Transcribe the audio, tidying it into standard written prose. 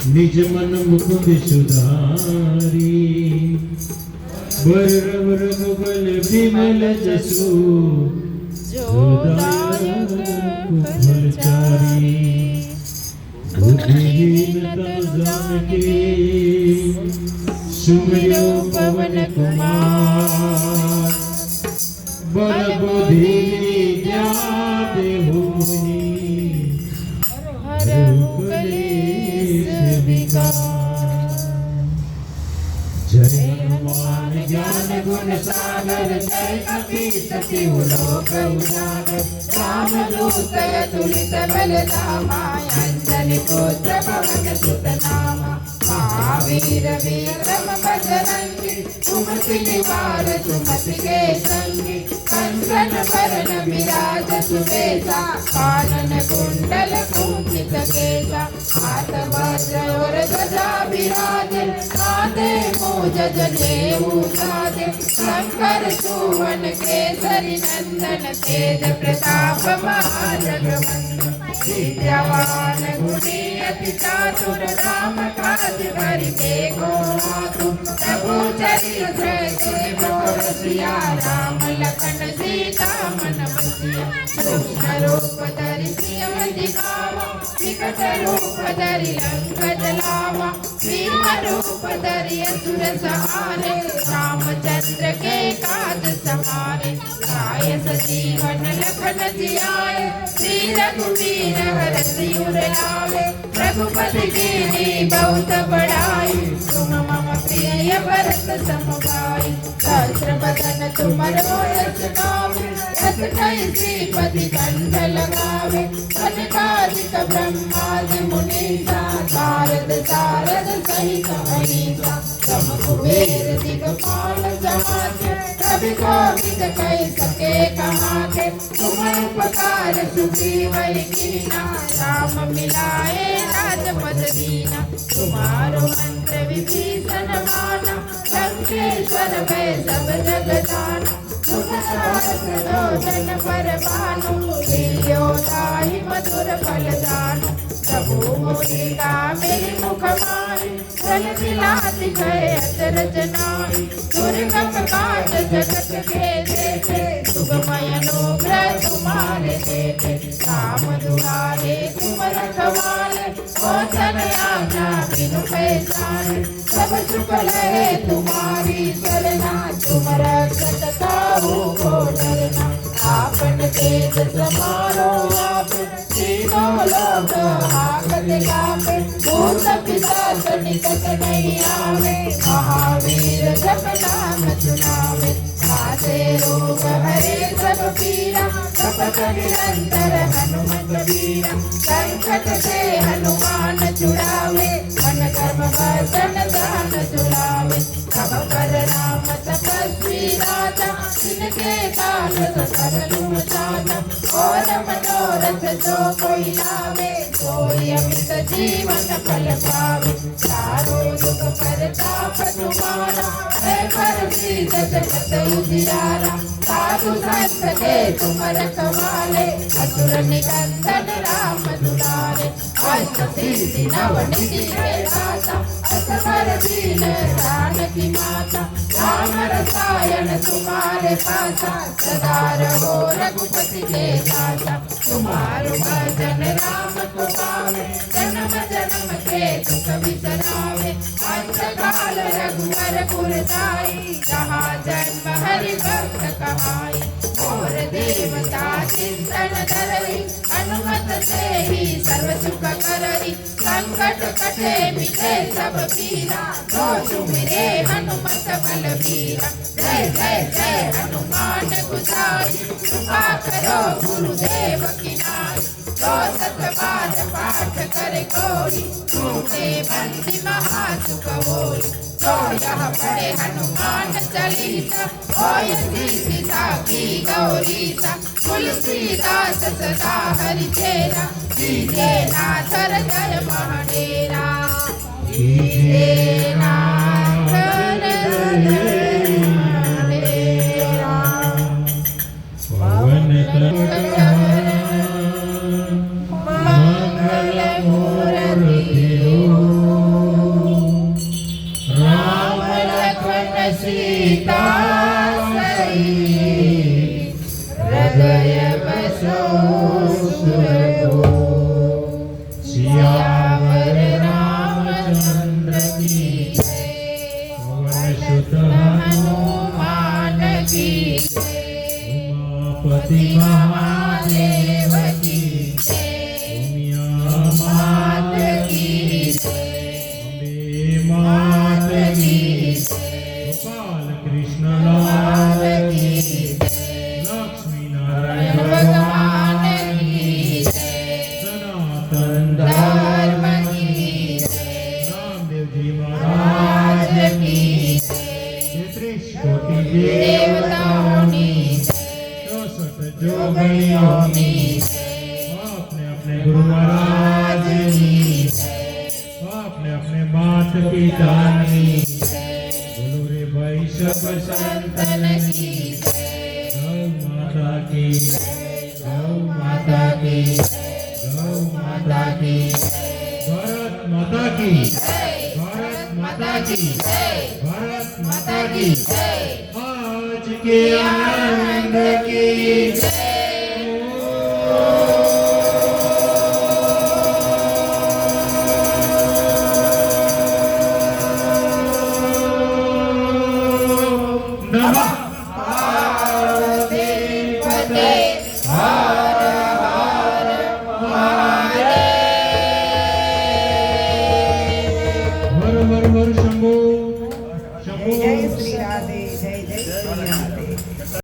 निज मन मुकुंद सुधारी बरव रघुबल विमल जसु फलचारी बुद्धिहीन तनु जानकी सुमिरो पवन कुमार बल बुद्धि विद्या देहु जय हनुमान ज्ञान गुण सागर जय कपीस तिहु लोक उजागर रामदूत अतुलित बल धामा अंजनी पुत्र पवन सुत नामा महावीर विक्रम बजरंगी सुमति निवार सुमति के संगी कंचन बरन विराज सुबेसा कानन कुंडल कुंचित केसा हाथ वज्र और ध्वजा विराज कांधे मूज जनेऊ साजे शंकर सुवन केसरी नंदन तेज प्रताप महाजगवंदन विद्यावान गुणी अति चातुर राम काज करिबे को आतुर प्रभु चरित्र सिया राम लखन सीता मन बसिया सूक्ष्म रूप धरि सियम दिखावा विकट रूप धरि लंक जलावा भीम रूप धरि असुर सहारे रामचंद्र के काज सहारे गाय सजीवन लखन जियाए श्री रघुवीर हरषि उर लावे रघुपति कीन्ही बहुत बड़ाई तुम मम प्रिय भरत सम भाई सहस्र बदन तुमरो यश गावे यश कहि श्रीपति कंठ लगावे कनकादिक ब्रह्मादि मुनीसा सारद सारद सहित अहिसा सम कुबेर दिगपाल जहाते कवि कोविद कहि सके कहाते तुम उपकार सुग्रीव कीना राम मिलाए राजपद दीना तुम्हारो मंत्र विभीषण माना लंकेश्वर भय सब जग जाना तुम सहस्रदोषन पर भानु लील्यो ताहि मधुर फल जानु प्रभु मुनिका मेरी मुख माहि जल दिलाति गए अचरज नाहि दुर्गम काज जगत के देखे सुगमय अनुग्रह तुम्हारे देखे राम दुआरे तुम रखवाले ओचन आज्ञा बिनु पैसारे सब सुख लहे तुम्हारी चलना तुम रक्षत काहू को डरना आपन तेज समारो आप तीनों लोक हाकत कापे भूत पिशाच निकट नहीं आवे महावीर जप नाम सुनावे आसे रोग हरे सब पीरा जपत निरंतर हनुमत वीरा संकट से हनुमान छुड़ावे मन कर्म वर्धन दान चुलावे सब पर राम तपस्वी राजा जिनके काल सकल तुम साजा और मनोरथ जो कोई लावे कोई अमित जीवन फल पावे चारों युग परताप तुम्हारा है पर सीध जगत उजियारा साधु संत के तुम रखवाले असुर निकंदन राम दुलारे अष्ट सिद्धि नव निधि के दाता असवर दीन जानकी माता राम रसायन तुम्हारे पासा सदा रहो रघुपति के दाता तुम्हारो भजन राम को पावे जन्म जन्म के दुख बिसरावे अंत काल रघुवर पुर जाई जहाँ जन्म हरि भक्त कहाई और देवता चिंतन धरई हनुमत से ही सर्व सुख करई संकट कटे मिटे सब पीरा जो सुमिरे हनुमत बलबीरा जय जय जय हनुमान गोसाई कृपा करो गुरुदेव की नाई जो सत बात पाठ करे कोई छूटे बंदी महासुख होई जो यह पढ़े हनुमान चालीसा होय सिद्धि साखी गौरीसा तुलसीदास सदा हरि चेरा कीजे नाथ हृदय महाडेरा कीजे नाथ हृदय महाडेरा पवन मंगल मूर्ति अपने अपने मात पिता की बोलो रे भाई सब संतन की गौ माता की गौ माता की गौ माता की भारत माता की भारत माता की भारत माता की आज के आनंद की नमः पार्वती पते